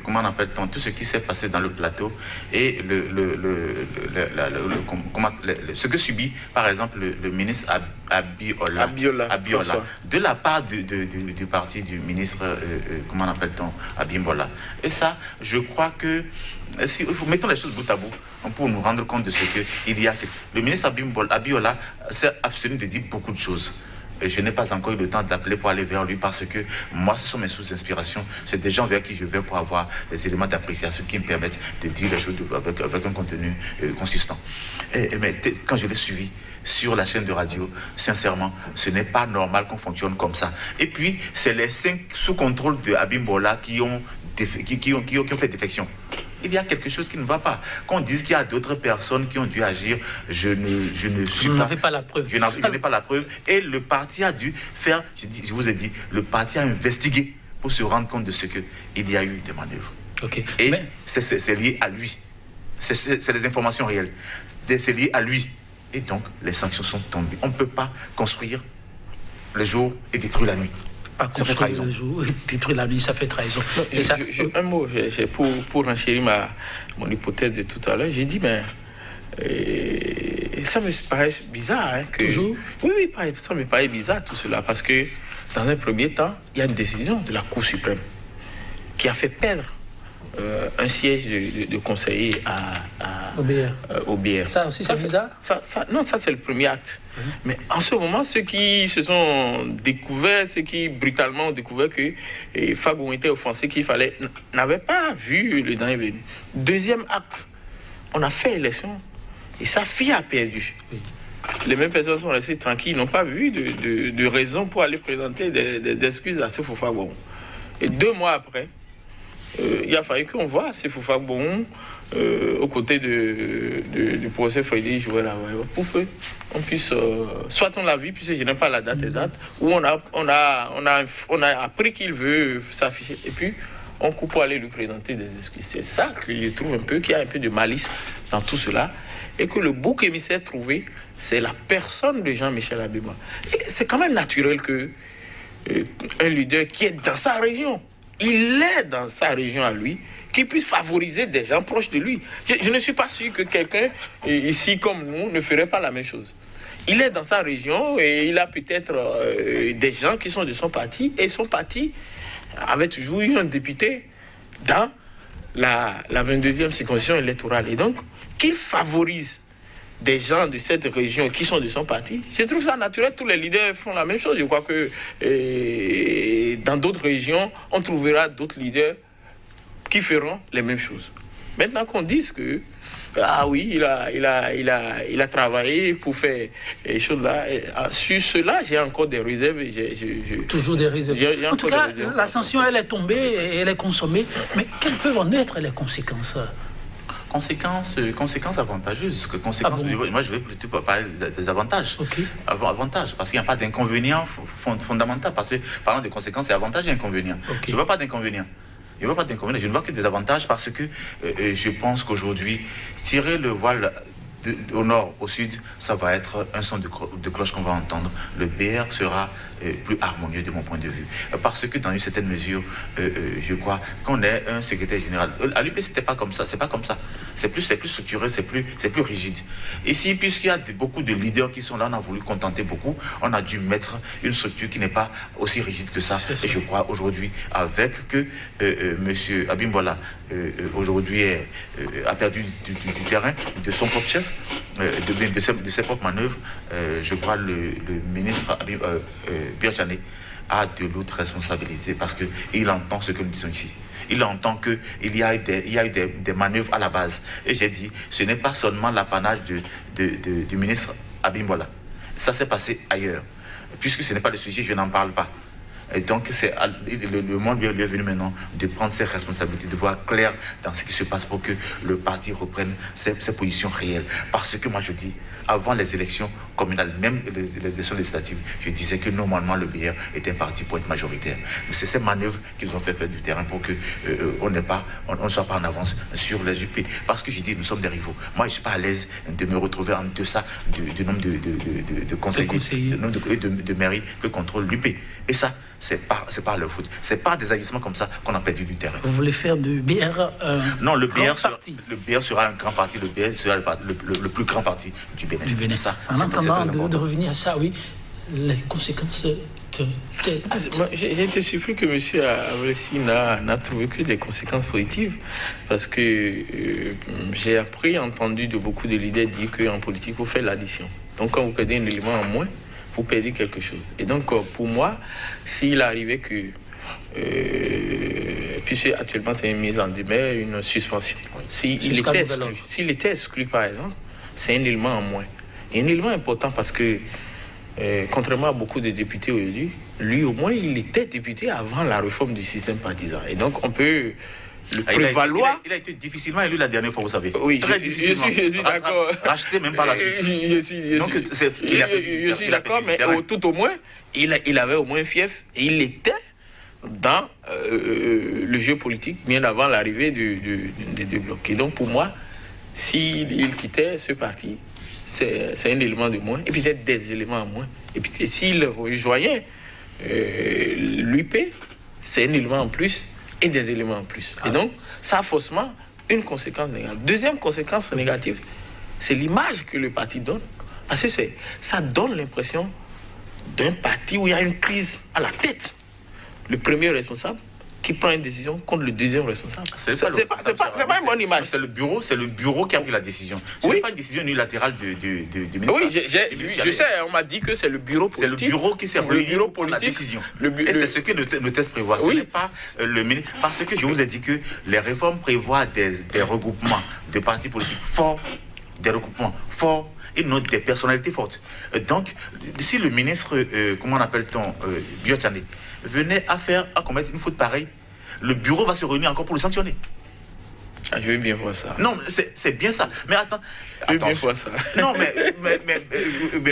[SPEAKER 2] comment on appelle-t-on, tout ce qui s'est passé dans le plateau et ce que subit, par exemple, le ministre Abiola. De la part du parti du ministre, comment on appelle-t-on, Abimbola. Et ça, je crois que, si, mettons les choses bout à bout, pour nous rendre compte de ce qu'il y a. Le ministre Abiola s'est abstenu de dire beaucoup de choses. Et je n'ai pas encore eu le temps d'appeler pour aller vers lui parce que moi, ce sont mes sources d'inspiration. C'est des gens vers qui je vais pour avoir les éléments d'appréciation qui me permettent de dire les choses avec un contenu consistant. Mais quand je l'ai suivi sur la chaîne de radio, sincèrement, ce n'est pas normal qu'on fonctionne comme ça. Et puis, c'est les 5 sous contrôle de Abimbola qui ont fait défection. Il y a quelque chose qui ne va pas. Qu'on dise qu'il y a d'autres personnes qui ont dû agir, je n'avais
[SPEAKER 1] pas la preuve.
[SPEAKER 2] Je n'ai pas la preuve. Et le parti a dû faire, je vous ai dit, le parti a investigué pour se rendre compte de ce qu'il y a eu des manœuvres.
[SPEAKER 1] Okay.
[SPEAKER 2] Et c'est lié à lui. C'est des informations réelles. C'est lié à lui. Et donc, les sanctions sont tombées. On ne peut pas construire le jour et détruire la nuit. Ça fait trahison.
[SPEAKER 1] Détruire la nuit, ça fait trahison.
[SPEAKER 3] Un mot, pour enchérir mon hypothèse de tout à l'heure, j'ai dit, mais ça me paraît bizarre. Hein,
[SPEAKER 1] Toujours?
[SPEAKER 3] Oui, ça me paraît bizarre tout cela, parce que dans un premier temps, il y a une décision de la Cour suprême qui a fait perdre un siège de conseiller au BR.
[SPEAKER 1] Ça aussi, c'est bizarre?
[SPEAKER 3] Non, ça c'est le premier acte. Mais en ce moment, ceux qui se sont découverts, ceux qui brutalement ont découvert que Fagbon était offensé, qu'il fallait, n'avaient pas vu le danger venu. Deuxième acte, on a fait élection et sa fille a perdu. Oui. Les mêmes personnes sont restées tranquilles, n'ont pas vu de raison pour aller présenter des excuses à ce Fagbon. Et 2 mois après, il a fallu qu'on voit ces Fagbon aux côtés du professeur Frédéric Joël pour qu'on puisse, soit on l'a vu, puisque je n'ai pas la date exacte, où on a appris qu'il veut s'afficher, et puis on coupe pour aller lui présenter des excuses. C'est ça que je trouve un peu, qu'il y a un peu de malice dans tout cela, et que le bouc émissaire trouvé, c'est la personne de Jean-Michel Abimbola. Et c'est quand même naturel que un leader qui est dans sa région, il est dans sa région à lui, qui puisse favoriser des gens proches de lui. Je ne suis pas sûr que quelqu'un ici comme nous ne ferait pas la même chose. Il est dans sa région et il a peut-être des gens qui sont de son parti, et son parti avait toujours eu un député dans la 22e circonscription électorale. Et donc, qu'il favorise des gens de cette région qui sont de son parti, je trouve ça naturel. Tous les leaders font la même chose. Je crois que dans d'autres régions, on trouvera d'autres leaders qui feront les mêmes choses. Maintenant qu'on dise que oui, il a travaillé pour faire les choses là. Sur cela, j'ai encore des réserves.
[SPEAKER 1] Toujours des réserves. En tout cas, la sanction, elle est tombée et elle est consommée. Mais quelles peuvent en être les conséquences?
[SPEAKER 2] Conséquences avantageuses. Moi, je vais plutôt parler des avantages.
[SPEAKER 1] Okay.
[SPEAKER 2] Avantages, parce qu'il n'y a pas d'inconvénient fondamental. Parce que parlant de conséquences, c'est avantages et inconvénients. Okay. Je ne vois pas d'inconvénients. Je ne vois que des avantages parce que je pense qu'aujourd'hui, tirer le voile au nord, au sud, ça va être un son de cloche qu'on va entendre. Le BR sera plus harmonieux de mon point de vue. Parce que dans une certaine mesure, je crois qu'on est un secrétaire général. À l'UP, c'était pas comme ça, c'est pas comme ça. C'est plus structuré, c'est plus rigide. Ici, puisqu'il y a beaucoup de leaders qui sont là, on a voulu contenter beaucoup, on a dû mettre une structure qui n'est pas aussi rigide que ça. Et je crois aujourd'hui, avec que M. Abimbola aujourd'hui a perdu du terrain, de son propre chef, de ses propres manœuvres, je crois le ministre Pierre Tchané a de l'autre responsabilité parce qu'il entend ce que nous disons ici. Il entend qu'il y a eu des manœuvres à la base. Et j'ai dit, ce n'est pas seulement l'apanage du ministre Abimbola. Ça s'est passé ailleurs. Puisque ce n'est pas le sujet, je n'en parle pas. Et donc, le monde lui est venu maintenant de prendre ses responsabilités, de voir clair dans ce qui se passe pour que le parti reprenne ses positions réelles. Parce que moi, je dis, avant les élections communales, même les élections législatives, je disais que normalement, le BR était un parti pour être majoritaire. Mais c'est ces manœuvres qui nous ont fait perdre du terrain pour que on ne soit pas en avance sur les UP. Parce que je dis, nous sommes des rivaux. Moi, je ne suis pas à l'aise de me retrouver en deçà du nombre de conseillers, de mairies que contrôle l'UP. Et ça, c'est pas leur faute. C'est pas des agissements comme ça qu'on a perdu du terrain.
[SPEAKER 1] Vous voulez faire du BR
[SPEAKER 2] non, le BR sera un grand parti. Le BR sera le plus grand parti du Bénin. Ça,
[SPEAKER 1] en attendant de revenir à ça, oui, les conséquences
[SPEAKER 3] j'ai été surpris que M. Avressi n'a trouvé que des conséquences positives, parce que j'ai entendu de beaucoup de leaders dire qu'en politique, il faut faire l'addition. Donc quand vous perdez un élément en moins, vous perdez quelque chose. Et donc pour moi, s'il arrivait que puisque actuellement c'est une mise en demeure, une suspension. S'il était exclu par exemple, c'est un élément en moins. Et un élément important parce que contrairement à beaucoup de députés aujourd'hui, lui au moins il était député avant la réforme du système partisan. Et donc on peut le prévaloir.
[SPEAKER 2] Il a été difficilement élu la dernière fois, vous savez.
[SPEAKER 3] Oui,
[SPEAKER 2] très difficilement.
[SPEAKER 3] Je suis d'accord.
[SPEAKER 2] Racheté même par la suite.
[SPEAKER 3] Je suis d'accord, mais tout au moins, il avait au moins fief et il était dans le jeu politique bien avant l'arrivée des deux blocs. Et donc pour moi, s'il quittait ce parti, c'est un élément de moins, et peut-être des éléments en moins. Et puis s'il rejoignait l'UP, c'est un élément en plus et des éléments en plus. Et donc, ça a forcément une conséquence négative. Deuxième conséquence négative, c'est l'image que le parti donne. Parce que ça donne l'impression d'un parti où il y a une crise à la tête. Le premier responsable qui prend une décision contre le deuxième responsable. C'est pas une bonne image.
[SPEAKER 2] C'est le bureau qui a pris la décision. Ce n'est pas une décision unilatérale du ministre.
[SPEAKER 3] Oui, je sais, on m'a dit que c'est le bureau politique.
[SPEAKER 2] C'est le bureau qui s'est réuni pour la décision. Et c'est ce que le test prévoit. Ce n'est pas le ministre. Parce que je vous ai dit que les réformes prévoient des regroupements de partis politiques forts, des regroupements forts, et non des personnalités fortes. Donc, si le ministre, comment appelle-t-on, Biotchane, venait à commettre une faute pareille, le bureau va se réunir encore pour le sanctionner.
[SPEAKER 3] Ah, je veux bien voir ça.
[SPEAKER 2] Non, c'est bien ça. Mais attends.
[SPEAKER 3] Je veux bien voir ça.
[SPEAKER 2] Non, mais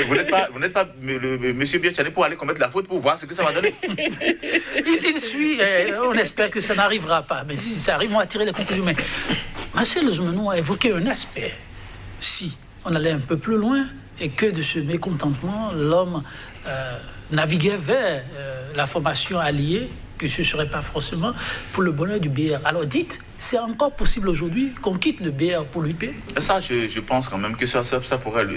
[SPEAKER 2] vous n'êtes pas monsieur Biotchane pour aller commettre la faute pour voir ce que ça va donner.
[SPEAKER 1] Il suit, on espère que ça n'arrivera pas. Mais si ça arrive, on va tirer les conclusions. Mais Marcel Zoumenou a évoqué un aspect. Si on allait un peu plus loin et que de ce mécontentement, l'homme naviguait vers la formation alliée, que ce ne serait pas forcément pour le bonheur du BR. Alors dites, c'est encore possible aujourd'hui qu'on quitte le BR pour l'UP?
[SPEAKER 2] Ça, je pense quand même que ça pourrait...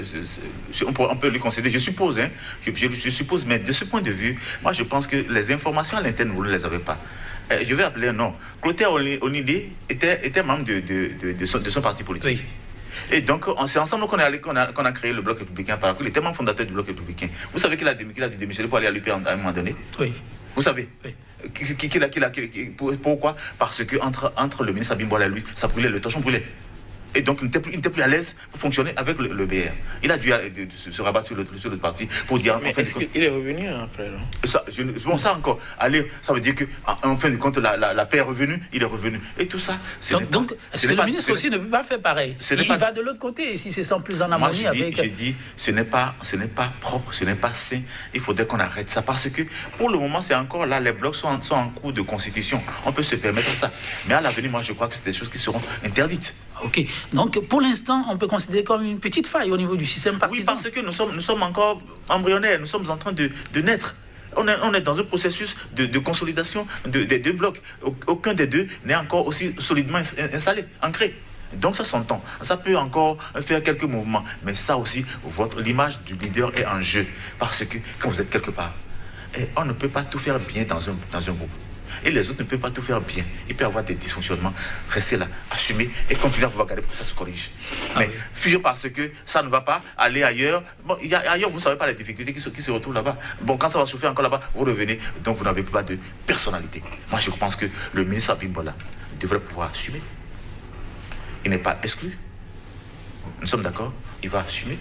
[SPEAKER 2] on peut le concéder, je suppose, hein, je suppose, mais de ce point de vue, moi je pense que les informations à l'interne, vous ne les avez pas. Je vais appeler un nom. Clotaire Onidé était membre de son parti politique. Oui. Et donc, c'est ensemble qu'on a créé le Bloc républicain. Parce qu'il était membre fondateur du Bloc républicain. Vous savez qu'il a dû démissionner pour aller à l'UP à un moment donné?
[SPEAKER 1] Oui.
[SPEAKER 2] Vous savez?
[SPEAKER 1] Oui.
[SPEAKER 2] Pourquoi? Parce que entre le ministre Abimbola et lui, ça brûlait, le torchon brûlait. Et donc, il n'était plus à l'aise pour fonctionner avec le BR. Il a dû se rabattre sur le parti pour dire...
[SPEAKER 3] Mais est-ce qu'il est revenu après, non?
[SPEAKER 2] Ça encore. Allez, ça veut dire qu'en fin de compte, la paix est revenue, il est revenu. Et tout ça...
[SPEAKER 1] Donc, est-ce que le ministre aussi ne peut pas faire pareil? Il va de l'autre côté, et si c'est sans plus en harmonie avec...
[SPEAKER 2] J'ai dit, ce n'est pas propre, ce n'est pas sain. Il faudrait qu'on arrête ça. Parce que, pour le moment, c'est encore là, les blocs sont en cours de constitution. On peut se permettre ça. Mais à l'avenir, moi, je crois que c'est des choses qui seront interdites.
[SPEAKER 1] Ok. Donc, pour l'instant, on peut considérer comme une petite faille au niveau du système partisan.
[SPEAKER 2] Oui, parce que nous sommes encore embryonnaires. Nous sommes en train de naître. On est dans un processus de consolidation des deux blocs. Aucun des deux n'est encore aussi solidement installé, ancré. Donc ça s'entend. Ça peut encore faire quelques mouvements. Mais ça aussi, l'image du leader est en jeu. Parce que quand vous êtes quelque part, on ne peut pas tout faire bien dans un groupe. Et les autres ne peuvent pas tout faire bien. Il peut y avoir des dysfonctionnements. Restez là, assumez et continuez à vous regarder pour que ça se corrige. Mais fuyez parce que ça ne va pas, aller ailleurs. Bon, ailleurs, vous ne savez pas les difficultés qui se retrouvent là-bas. Bon, quand ça va souffrir encore là-bas, vous revenez. Donc vous n'avez pas de personnalité. Moi, je pense que le ministre Abimbola devrait pouvoir assumer. Il n'est pas exclu. Nous sommes d'accord, il va assumer.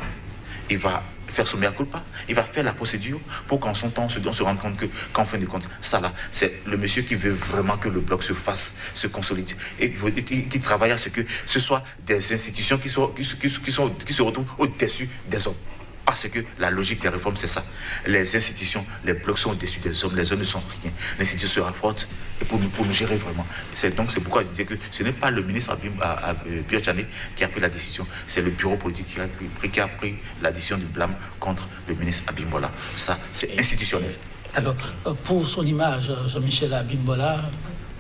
[SPEAKER 2] il va faire son mea culpa, il va faire la procédure pour qu'en son temps, on se rende compte qu'en fin de compte, ça là, c'est le monsieur qui veut vraiment que le bloc se consolide et qui travaille à ce que ce soit des institutions qui se retrouvent au-dessus des hommes. Parce que la logique des réformes, c'est ça. Les institutions, les blocs sont au-dessus des hommes, les hommes ne sont rien. L'institution se raffronte pour nous gérer vraiment. C'est pourquoi je disais que ce n'est pas le ministre Pierre Tchané qui a pris la décision, c'est le bureau politique qui a pris la décision du blâme contre le ministre Abimbola. Ça, c'est institutionnel.
[SPEAKER 1] Alors, pour son image, Jean-Michel Abimbola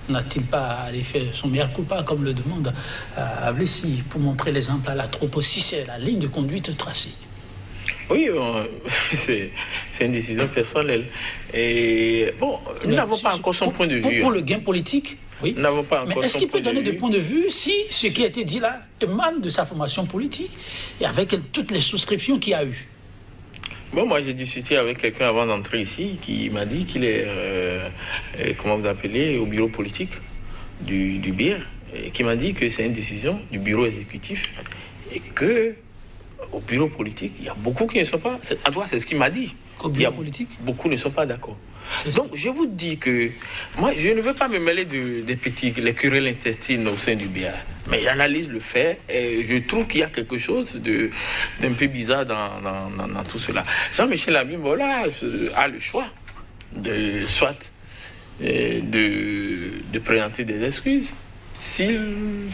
[SPEAKER 1] n'a-t-il pas allé faire son mea culpa, comme le demande Avlessi, pour montrer l'exemple à la troupe, si c'est la ligne de conduite tracée?
[SPEAKER 3] Oui, c'est une décision personnelle. Et bon, nous n'avons pas encore son point de vue.
[SPEAKER 1] Pour le gain politique, oui.
[SPEAKER 3] Nous n'avons pas encore.
[SPEAKER 1] Mais est-ce qu'il peut donner des points de vue si ce qui a été dit là émane de sa formation politique et avec toutes les souscriptions qu'il y a eu?
[SPEAKER 3] Bon, moi j'ai discuté avec quelqu'un avant d'entrer ici qui m'a dit qu'il est, comment vous appelez, au bureau politique du BIR, et qui m'a dit que c'est une décision du bureau exécutif et que au bureau politique, il y a beaucoup qui ne sont pas... En tout cas, c'est ce qu'il m'a dit.
[SPEAKER 1] Au bureau politique,
[SPEAKER 3] beaucoup ne sont pas d'accord. Donc, je vous dis que... Moi, je ne veux pas me mêler les querelles intestines au sein du BIA. Mais j'analyse le fait et je trouve qu'il y a quelque chose d'un peu bizarre dans tout cela. Jean-Michel Abimbola a le choix de présenter des excuses s'il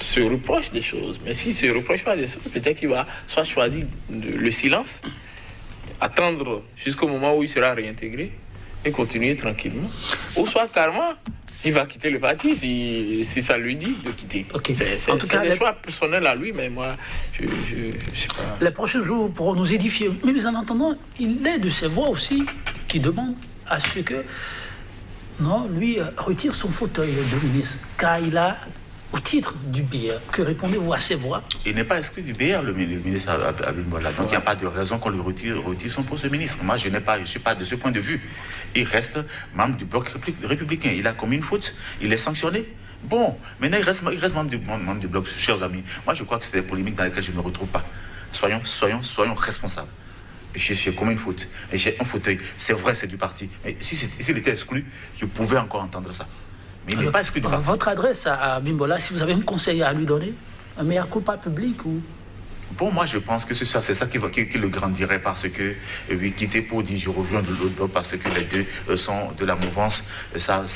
[SPEAKER 3] se reproche des choses. Mais s'il ne se reproche pas des choses, peut-être qu'il va soit choisir le silence, attendre jusqu'au moment où il sera réintégré et continuer tranquillement. Ou soit carrément, il va quitter le parti si ça lui dit de quitter.
[SPEAKER 1] Okay.
[SPEAKER 3] C'est un choix personnel à lui, mais moi, je sais pas.
[SPEAKER 1] Les prochains jours pourront nous édifier. Mais en attendant, il est de ces voix aussi qui demandent à ce que lui retire son fauteuil de ministre, car il a au titre du BR. Que répondez-vous à ces voix?
[SPEAKER 2] Il n'est pas exclu du BR, le ministre Abimbola. Donc il n'y a pas de raison qu'on lui retire son poste de ministre. Moi, je ne suis pas de ce point de vue. Il reste membre du bloc républicain. Il a commis une faute. Il est sanctionné. Bon, maintenant il reste membre du bloc, chers amis. Moi, je crois que c'est des polémiques dans lesquelles je ne me retrouve pas. Soyons responsables. J'ai commis une faute. Et j'ai un fauteuil. C'est vrai, c'est du parti. Mais s'il était exclu, je pouvais encore entendre ça. Mais il n'est pas exclu du parti.
[SPEAKER 1] Votre adresse à Abimbola, si vous avez un conseil à lui donner, un mea culpa public ou...
[SPEAKER 2] Bon, moi, je pense que c'est ça qui le grandirait parce que lui quitter pour dire je rejoins de l'autre bloc parce que les deux sont de la mouvance, je ne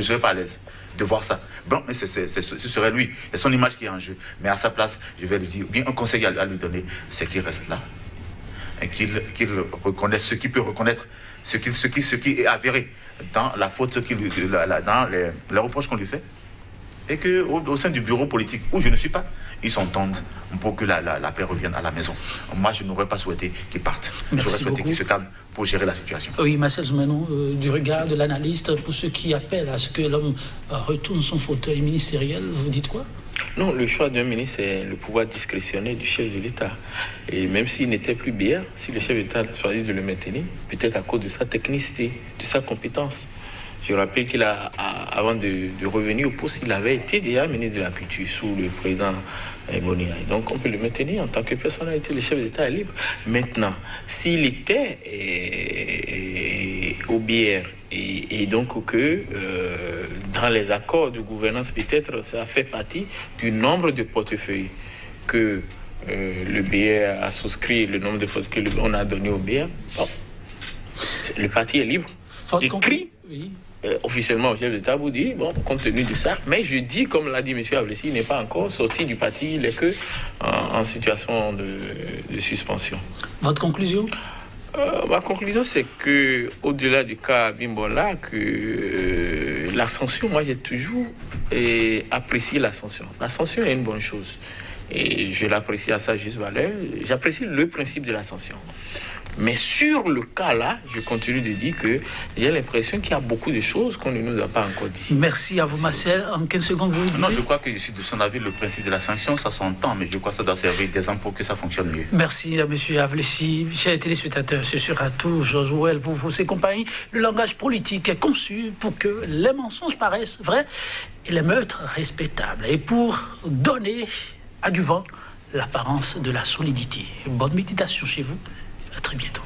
[SPEAKER 2] serais pas à l'aise de voir ça. Bon, mais ce serait lui, c'est son image qui est en jeu. Mais à sa place, je vais lui dire, bien un conseil à lui donner, c'est qu'il reste là et qu'il reconnaisse ce qu'il peut reconnaître, ce qui est avéré dans la faute, dans les reproches qu'on lui fait. Et qu'au sein du bureau politique où je ne suis pas, ils s'entendent pour que la paix revienne à la maison. Moi, je n'aurais pas souhaité qu'ils partent. J'aurais souhaité qu'ils se calment pour gérer la situation.
[SPEAKER 1] Oui, Marcel Zoumenon, du regard de l'analyste, pour ceux qui appellent à ce que l'homme retourne son fauteuil ministériel, vous dites quoi?
[SPEAKER 3] Non, le choix d'un ministre, c'est le pouvoir discrétionnaire du chef de l'État. Et même s'il n'était plus BR, si le chef de l'État choisit de le maintenir, peut-être à cause de sa technicité, de sa compétence. Je rappelle qu'il a, avant de revenir au poste, il avait été déjà ministre de la Culture sous le président Bonia. Donc on peut le maintenir en tant que personnalité. Le chef d'État est libre. Maintenant, s'il était au BR et donc que dans les accords de gouvernance, peut-être ça fait partie du nombre de portefeuilles que le BR a souscrit, le nombre de portefeuilles qu'on a donné au BR. Bon, le parti est libre. Écrit. Oui. Officiellement au chef d'État vous dit, bon, compte tenu de ça, mais je dis, comme l'a dit M. Avlessi, il n'est pas encore sorti du parti, il n'est que en situation de suspension.
[SPEAKER 1] Votre conclusion?
[SPEAKER 3] Ma conclusion, c'est que au-delà du cas Abimbola, que l'ascension, moi j'ai toujours apprécié l'ascension. L'ascension est une bonne chose et je l'apprécie à sa juste valeur. J'apprécie le principe de l'ascension. Mais sur le cas là, je continue de dire que j'ai l'impression qu'il y a beaucoup de choses qu'on ne nous a pas encore dit.
[SPEAKER 1] Merci à vous, Marcel. En 15 secondes, vous dites...
[SPEAKER 2] Non, je crois que je suis de son avis, le principe de la sanction, ça s'entend, mais je crois que ça doit servir d'exemple pour que ça fonctionne mieux.
[SPEAKER 1] Merci à M. Avlessi. Chers téléspectateurs, c'est sûr à tous, Georges Ouel, pour vous, ses compagnies. Le langage politique est conçu pour que les mensonges paraissent vrais et les meurtres respectables. Et pour donner à du vent l'apparence de la solidité. Bonne méditation chez vous. À très bientôt.